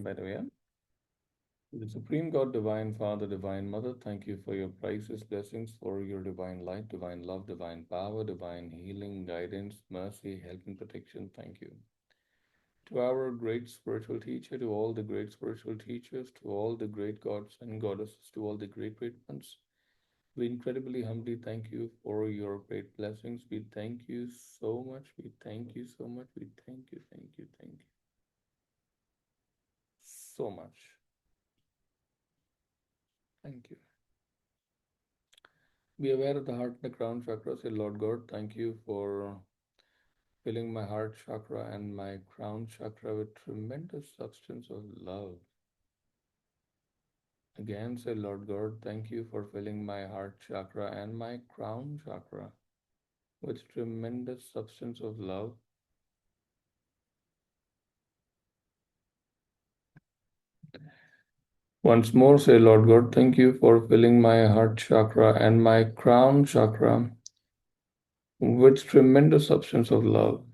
by the way. Yeah? The Supreme God, Divine Father, Divine Mother, thank you for your priceless blessings, for your divine light, divine love, divine power, divine healing, guidance, mercy, help, and protection. Thank you. To our great spiritual teacher, to all the great spiritual teachers, to all the great gods and goddesses, to all the great great ones, we incredibly humbly thank you for your great blessings. We thank you so much. We thank you so much. We thank you so much. Thank you. Be aware of the heart and the crown chakra. Say, Lord God, thank you for filling my heart chakra and my crown chakra with tremendous substance of love. Again, say, Lord God, thank you for filling my heart chakra and my crown chakra with tremendous substance of love. Once more, say, Lord God, thank you for filling my heart chakra and my crown chakra with tremendous substance of love.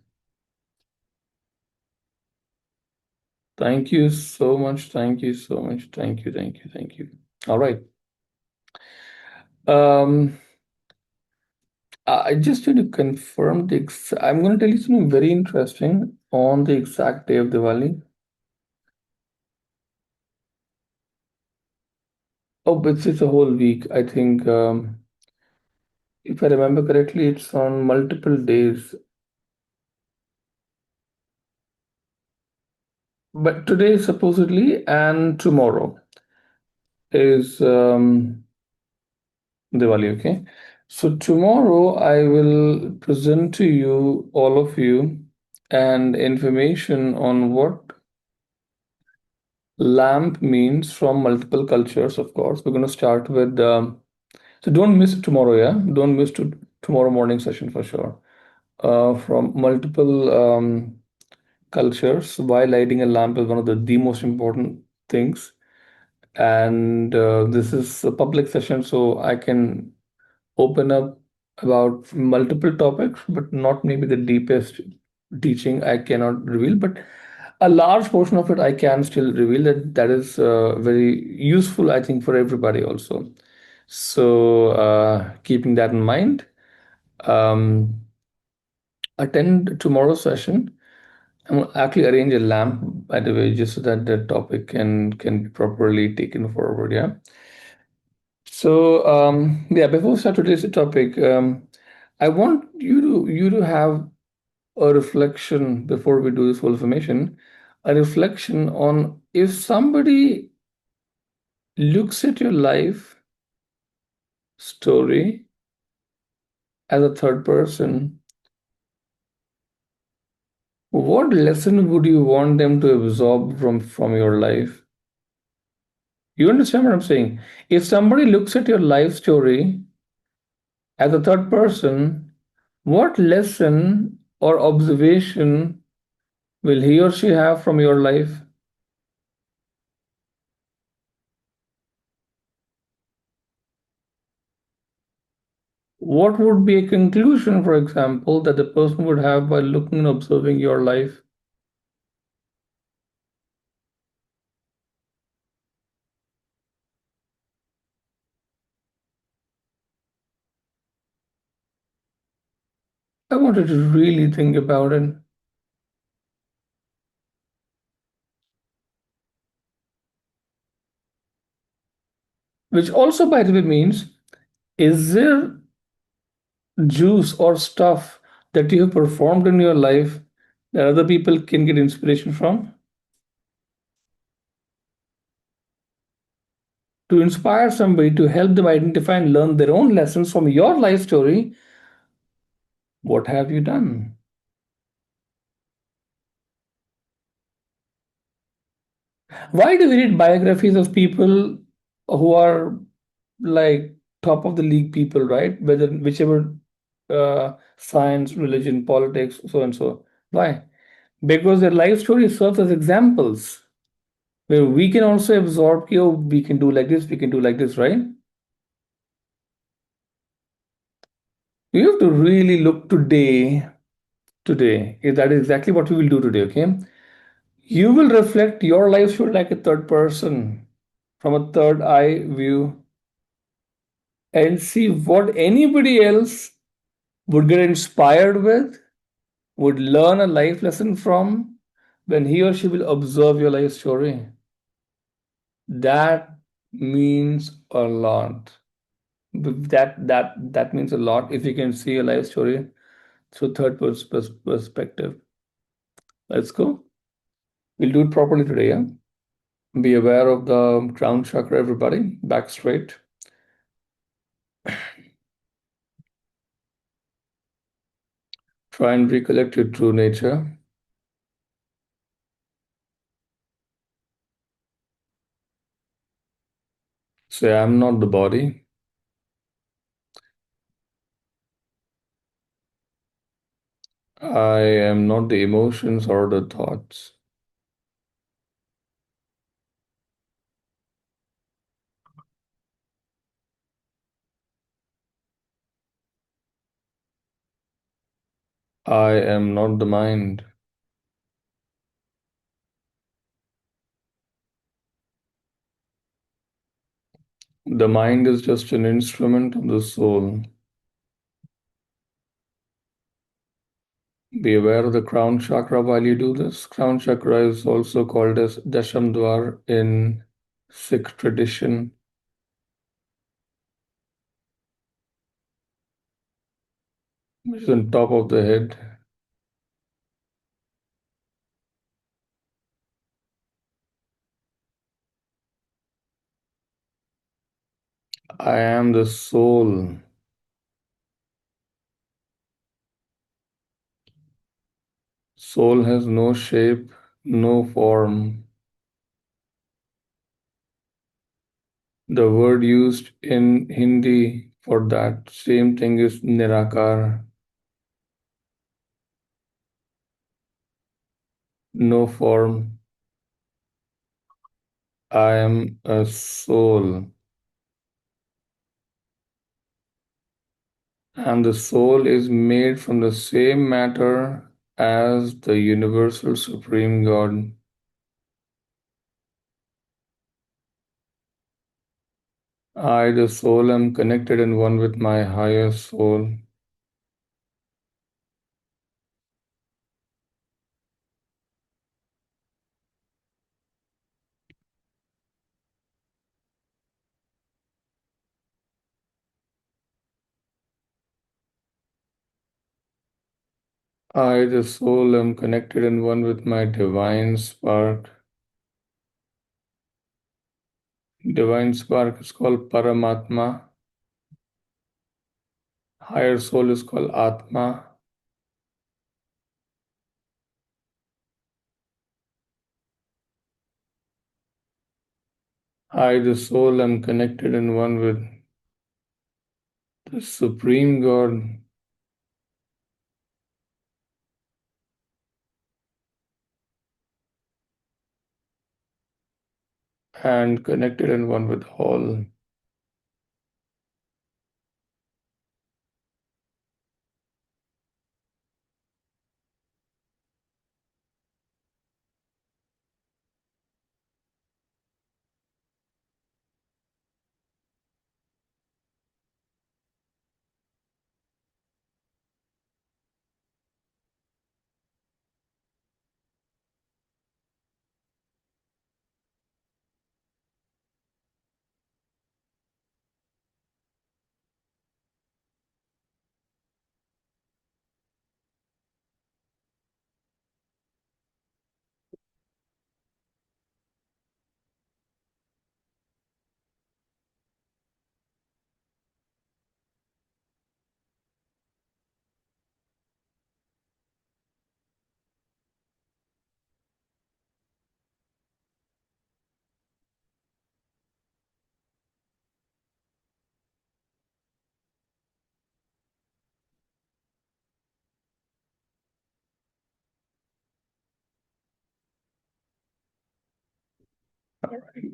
Thank you so much. Thank you so much. Thank you. Thank you. Thank you. All right. I just need to confirm I'm going to tell you something very interesting on the exact day of Diwali. Oh, but it's a whole week. I think, if I remember correctly, it's on multiple days. But today, supposedly, and tomorrow is Diwali, okay? So tomorrow I will present to you, all of you, and information on what lamp means from multiple cultures, of course. We're going to start with, so don't miss tomorrow, yeah? Don't miss tomorrow morning session for sure. From multiple cultures, why lighting a lamp is one of the most important things. And this is a public session, so I can open up about multiple topics, but not maybe the deepest teaching I cannot reveal, but a large portion of it I can still reveal that is very useful, I think, for everybody also. So keeping that in mind, um, attend tomorrow's session. I'm gonna actually arrange a lamp, by the way, just so that the topic can be properly taken forward. Yeah. So yeah, before we start today's topic, I want you to have a reflection before we do this whole information, a reflection on if somebody looks at your life story as a third person, what lesson would you want them to absorb from your life? You understand what I'm saying? If somebody looks at your life story as a third person, what lesson or observation will he or she have from your life? What would be a conclusion, for example, that the person would have by looking and observing your life? I wanted to really think about it. Which also, by the way, means, is there juice or stuff that you have performed in your life that other people can get inspiration from? To inspire somebody, to help them identify and learn their own lessons from your life story, what have you done? Why do we read biographies of people who are like top of the league people, right? Whichever science, religion, politics, so and so. Why? Because their life story serves as examples where we can also absorb, oh, we can do like this, we can do like this, right? You have to really look today. That is exactly what we will do today, okay? You will reflect your life story like a third person from a third eye view and see what anybody else would get inspired with, would learn a life lesson from when he or she will observe your life story. That means a lot. That means a lot if you can see a life story through third perspective. Let's go. We'll do it properly today, yeah? Be aware of the crown chakra, everybody. Back straight. Try and recollect your true nature. Say, I'm not the body. I am not the emotions or the thoughts. I am not the mind. The mind is just an instrument of the soul. Be aware of the crown chakra while you do this. Crown chakra is also called as Dasham Dwar in Sikh tradition, which is on top of the head. I am the soul. Soul has no shape, no form. The word used in Hindi for that same thing is Nirakar, no form. I am a soul. And the soul is made from the same matter as the universal supreme God. I, the soul, am connected and one with my higher soul. I, the soul, am connected and one with my divine spark. Divine spark is called Paramatma. Higher soul is called Atma. I, the soul, am connected and one with the Supreme God. And connected and one with all.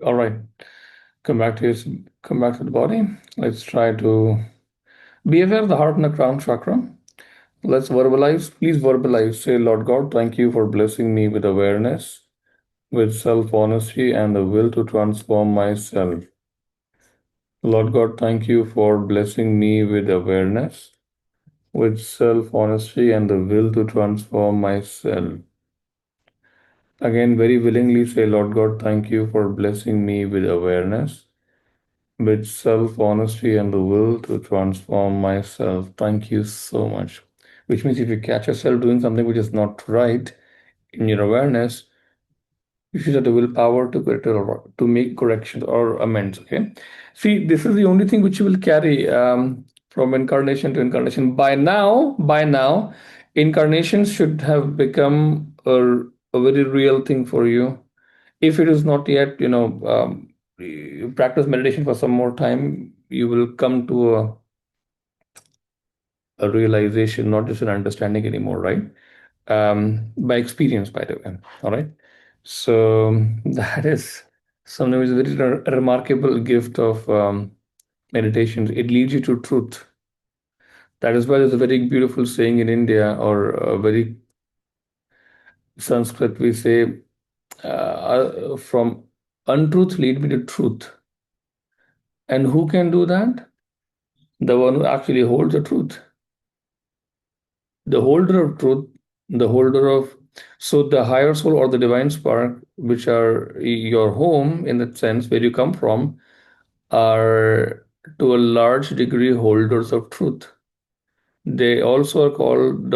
All right. Come back to the body. Let's try to be aware of the heart and the crown chakra. Let's verbalize. Please verbalize. Say, Lord God, thank you for blessing me with awareness. with self-honesty and the will to transform myself. Lord God, thank you for blessing me with awareness, with self-honesty and the will to transform myself. Again, very willingly say, Lord God, thank you for blessing me with awareness, with self-honesty and the will to transform myself. Thank you so much. Which means if you catch yourself doing something which is not right in your awareness, you should have the willpower to correct it or to make corrections or amends. Okay. See, this is the only thing which you will carry from incarnation to incarnation. By now, incarnations should have become a very real thing for you. If it is not yet, you practice meditation for some more time, you will come to a realization, not just an understanding anymore, right? By experience, by the way. All right. So that is something which is a very remarkable gift of meditation. It leads you to truth. That is why there's a very beautiful saying in India, or a very Sanskrit, we say, from untruth lead me to truth. And who can do that? The one who actually holds the truth. The holder of truth, the holder of, so the higher soul or the divine spark, which are your home in that sense, where you come from, are to a large degree holders of truth. They also are called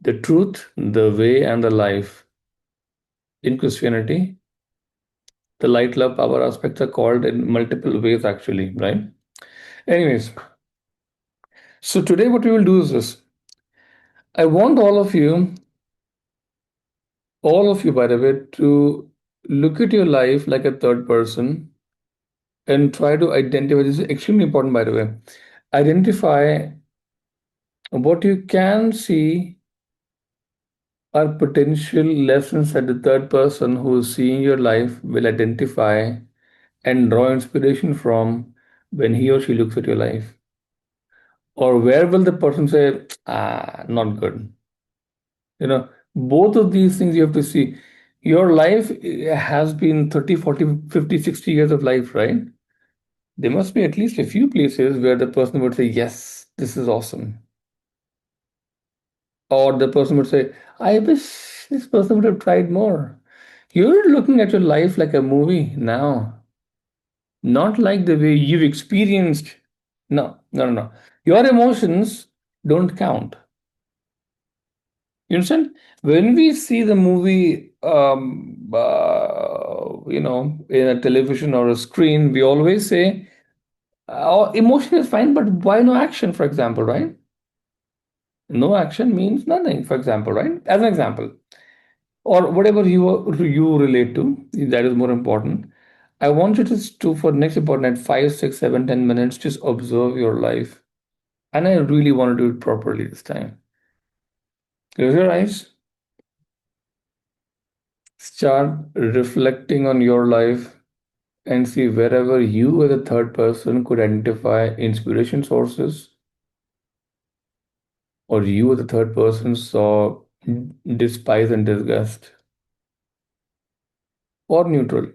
the truth, the way, and the life. In Christianity, the light, love, power aspects are called in multiple ways, actually, right? Anyways, so today what we will do is this. I want all of you, by the way, to look at your life like a third person and try to identify. This is extremely important, by the way. Identify what you can see are potential lessons that the third person who is seeing your life will identify and draw inspiration from when he or she looks at your life. Or where will the person say, not good? Both of these things you have to see. Your life has been 30, 40, 50, 60 years of life, right? There must be at least a few places where the person would say, yes, this is awesome. Or the person would say, I wish this person would have tried more. You're looking at your life like a movie now, not like the way you've experienced. No, no, no, no. Your emotions don't count. You understand? When we see the movie, in a television or a screen, we always say, emotion is fine, but why no action, for example, right? No action means nothing, for example, right? As an example, or whatever you relate to, that is more important. I want you to for next important at 5, 6, 7, 10 minutes, just observe your life. And I really want to do it properly this time. Close your eyes. Start reflecting on your life and see wherever you as a third person could identify inspiration sources, or you as a third person saw despise and disgust, or neutral.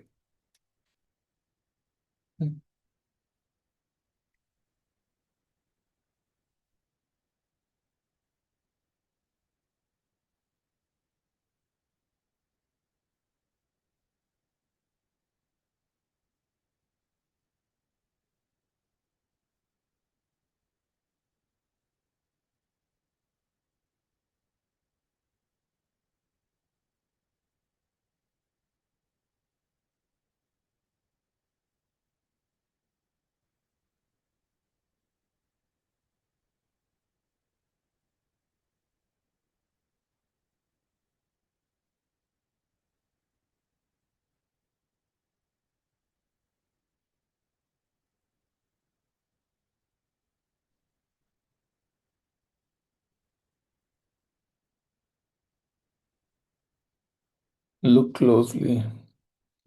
Look closely.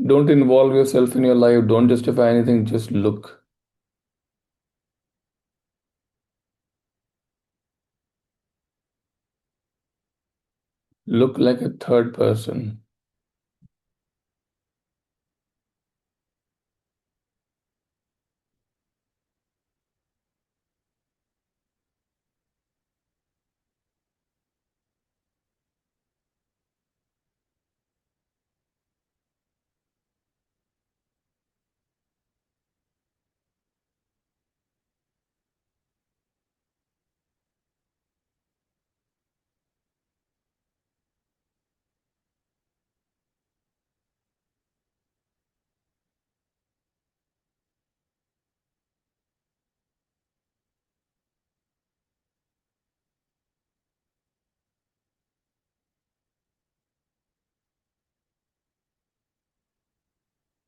Don't involve yourself in your life. Don't justify anything. Just look. Look like a third person.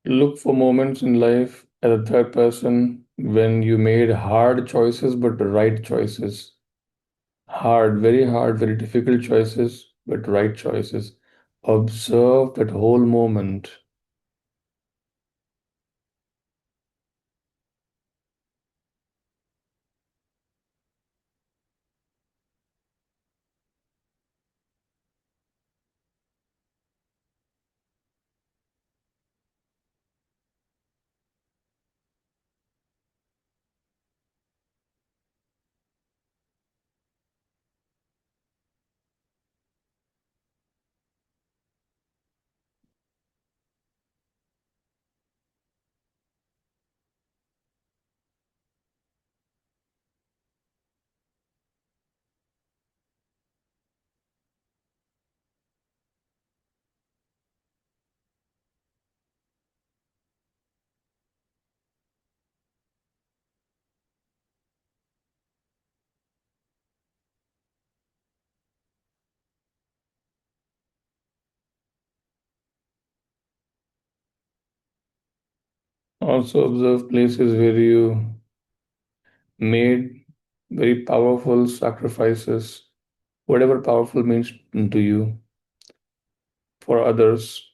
Look for moments in life as a third person when you made hard choices but the right choices. Hard, very difficult choices, but right choices. Observe that whole moment. Also observe places where you made very powerful sacrifices, whatever powerful means to you for others.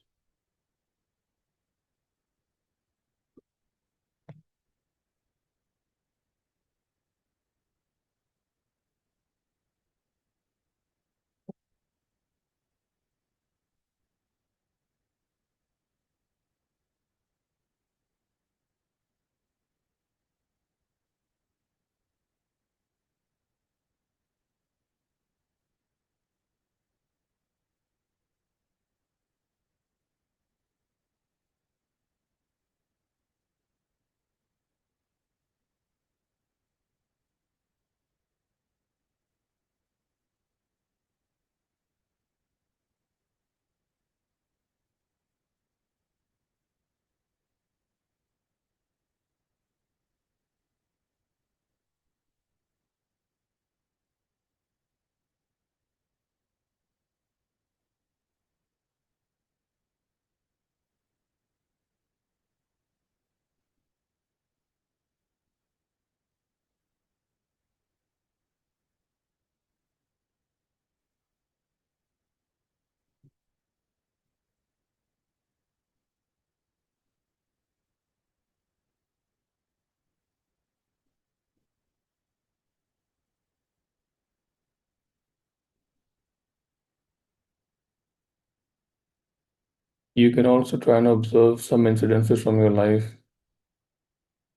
You can also try and observe some incidences from your life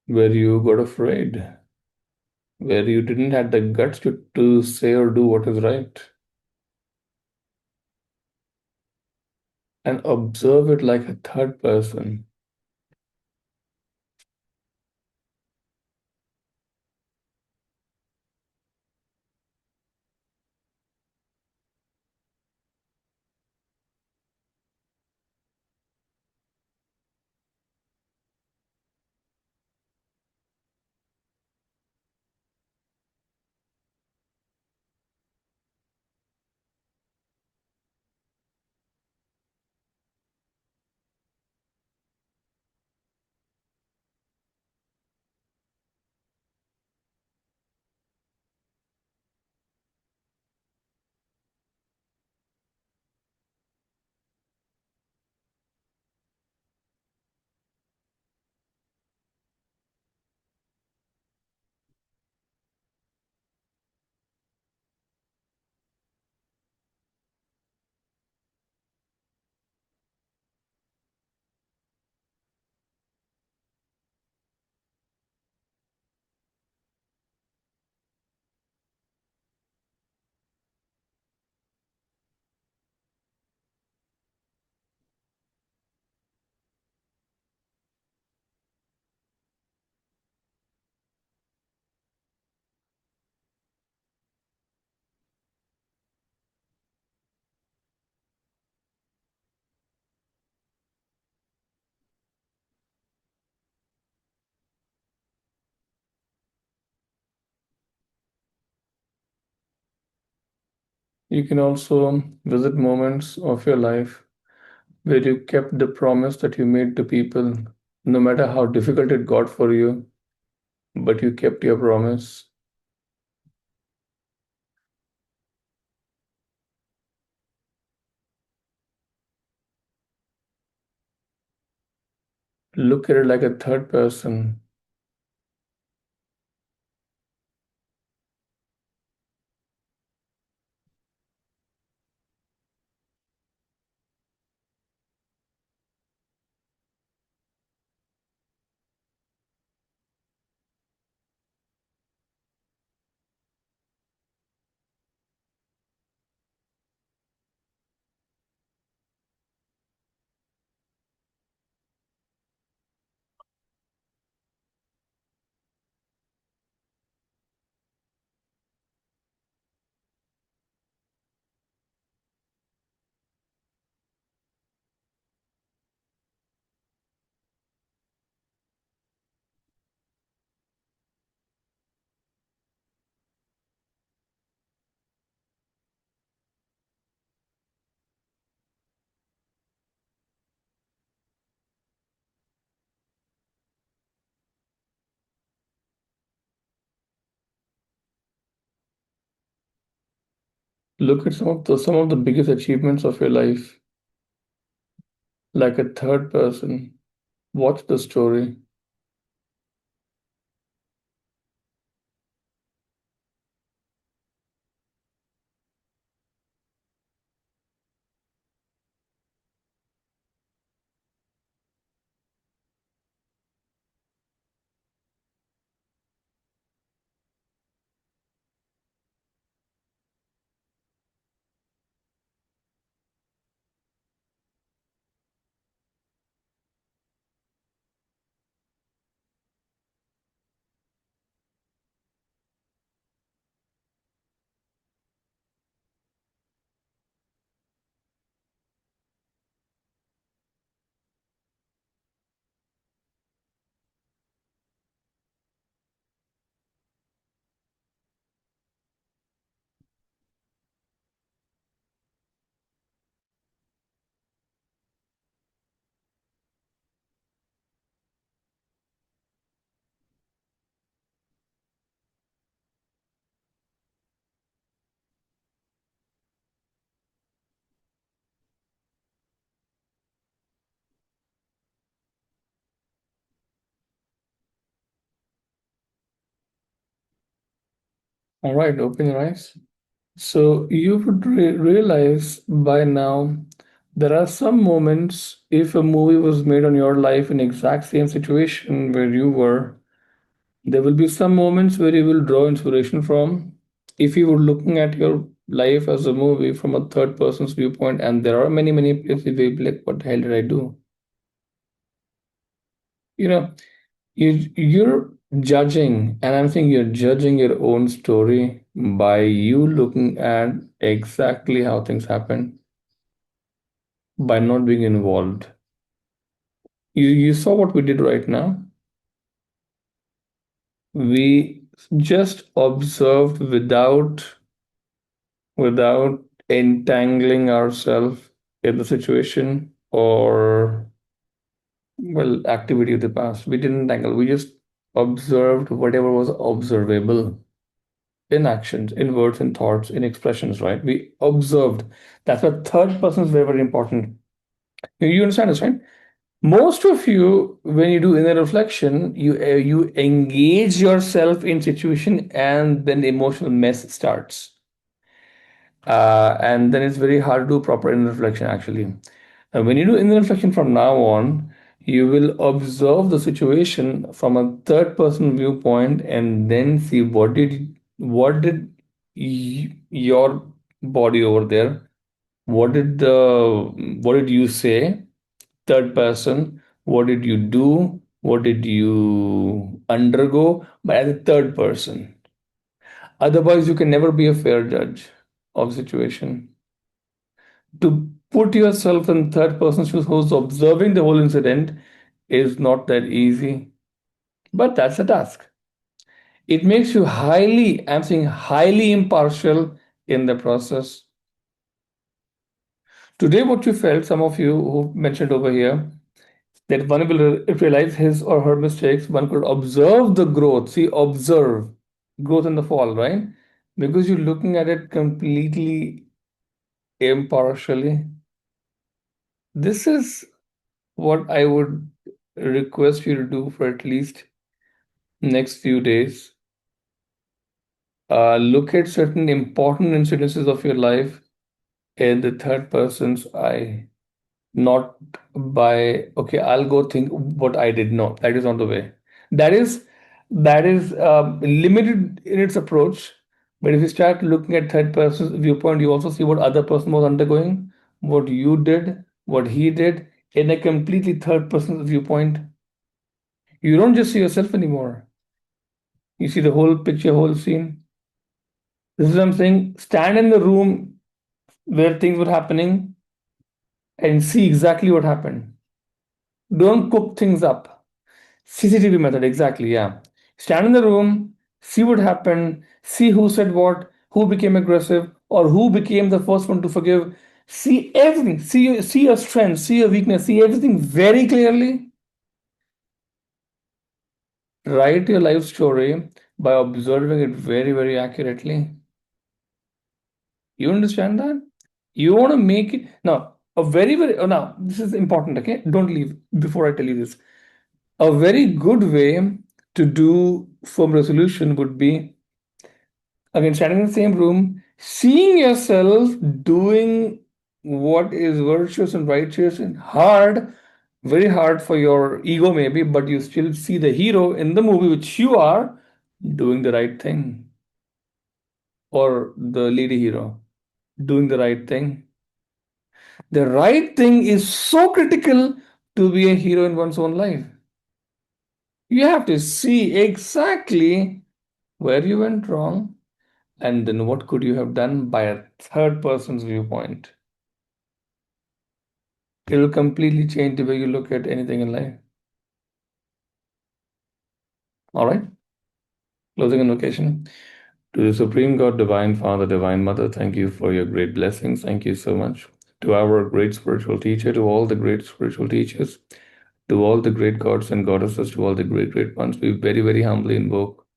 where you got afraid, where you didn't have the guts to say or do what is right, and observe it like a third person. You can also visit moments of your life where you kept the promise that you made to people, no matter how difficult it got for you, but you kept your promise. Look at it like a third person. Look at some of the biggest achievements of your life like a third person. Watch the story. All right, open your eyes. So you would realize by now there are some moments, if a movie was made on your life in exact same situation where you were, there will be some moments where you will draw inspiration from. If you were looking at your life as a movie from a third person's viewpoint, and there are many, many places where you'll be like, what the hell did I do? You know, you're judging, and I'm saying you're judging your own story by you looking at exactly how things happen by not being involved. You saw what we did right now. We just observed without entangling ourselves in the situation or well activity of the past. We didn't entangle. We just observed whatever was observable in actions, in words, in thoughts, in expressions, right? We observed. That's why third person is very, very important. You understand this, right? Most of you, when you do inner reflection, you engage yourself in situation, and then the emotional mess starts. And then it's very hard to do proper inner reflection actually. When you do inner reflection from now on, you will observe the situation from a third person viewpoint and then see what did your body over there, what did you say, third person, what did you do, what did you undergo, but as a third person. Otherwise, you can never be a fair judge of the situation. To put yourself in third person shoes who's observing the whole incident is not that easy, but that's a task. It makes you I'm saying highly impartial in the process. Today, what you felt, some of you who mentioned over here, that one will realize his or her mistakes, one could observe the growth. See, observe growth in the fall, right? Because you're looking at it completely impartially. This is what I would request you to do for at least next few days. Look at certain important incidences of your life in the third person's eye, not by, okay, I'll go think what I did. No, that is not the way. That is limited in its approach. But if you start looking at third person's viewpoint, you also see what other person was undergoing, what you did, what he did in a completely third person's viewpoint. You don't just see yourself anymore. You see the whole picture, whole scene. This is what I'm saying. Stand in the room where things were happening and see exactly what happened. Don't cook things up. CCTV method, exactly, yeah. Stand in the room, see what happened, see who said what, who became aggressive, or who became the first one to forgive. See everything. See your strength, see your weakness, see everything very clearly. Write your life story by observing it very, very accurately. You understand that? You want to make it now a very, very now this is important, okay? Don't leave before I tell you this. A very good way to do firm resolution would be again standing in the same room, seeing yourself doing what is virtuous and righteous and hard, very hard for your ego, maybe, but you still see the hero in the movie, which you are doing the right thing, or the lady hero doing the right thing. The right thing is so critical to be a hero in one's own life. You have to see exactly where you went wrong and then what could you have done by a third person's viewpoint. It will completely change the way you look at anything in life. All right? Closing invocation. To the Supreme God, Divine Father, Divine Mother, thank you for your great blessings. Thank you so much. To our great spiritual teacher, to all the great spiritual teachers, to all the great gods and goddesses, to all the great, great ones, we very, very humbly invoke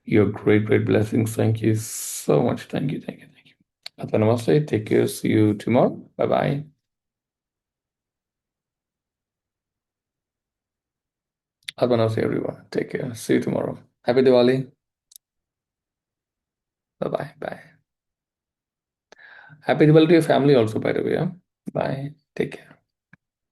your great, great blessings. Thank you so much. Thank you, thank you, thank you. Atma Namaste. Take care. See you tomorrow. Bye bye. Atma Namaste, everyone. Take care. See you tomorrow. Happy Diwali. Bye bye. Bye. Happy Diwali to your family also, by the way. Yeah? Bye. Take care.